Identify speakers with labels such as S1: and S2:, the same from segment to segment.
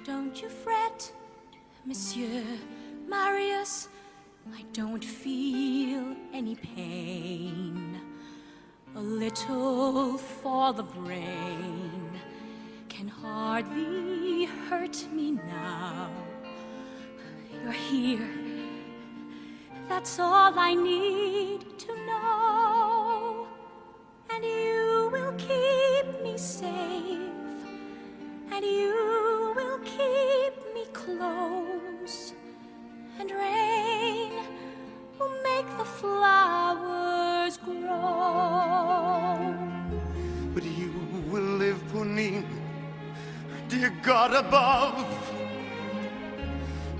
S1: Don't you fret, Monsieur Marius. I don't feel any pain. A little fall of rain can hardly hurt me now. You're here. That's all I need to know. And you will keep me safe. And you will keep me close. And rain will make the flowers grow.
S2: But you will live, Eponine, dear God above.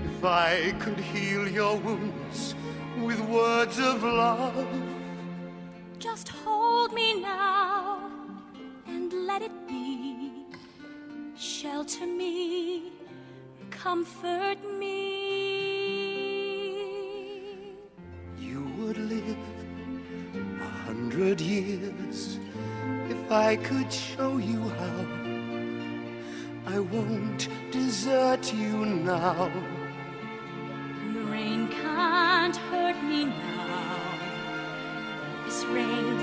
S2: If I could heal your wounds with words of love.
S1: Just hold me now and let it be. Shelter me, comfort me.
S2: You would live 100 years if I could show you how. I won't desert you now.
S1: The rain can't hurt me now. This rain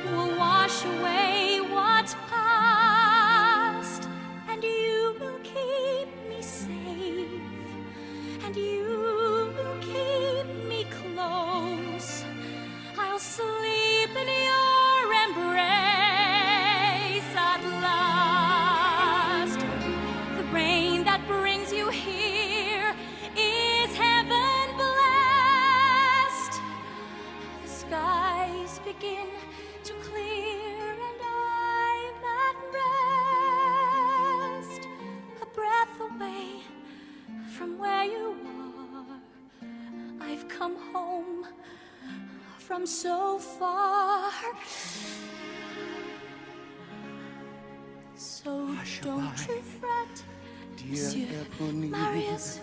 S1: will wash away what's past. And you will keep me safe. And you will keep me close. I'll sleep in your embrace at last. The rain that brings you here is heaven blessed. The skies begin to clear and I'm at rest. A breath away from where you are. I've come home from so far. So don't you fret, Monsieur Marius.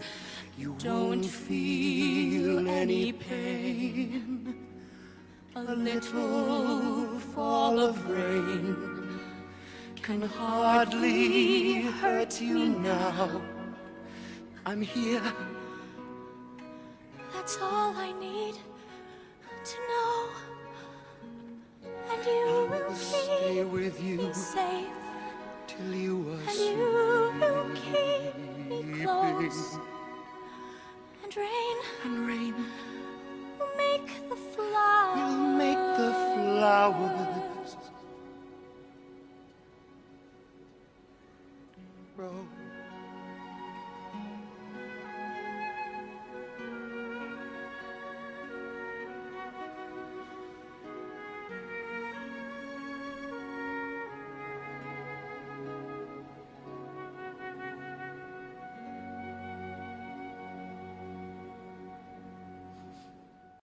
S2: You
S1: Don't
S2: won't feel any pain.
S1: A little fall of rain
S2: Can hardly hurt you now. I'm here.
S1: That's all I need to know. And you will
S2: Stay
S1: keep
S2: with you
S1: me safe.
S2: till you are
S1: And you will keep me close.
S2: sleeping.
S1: And rain
S2: And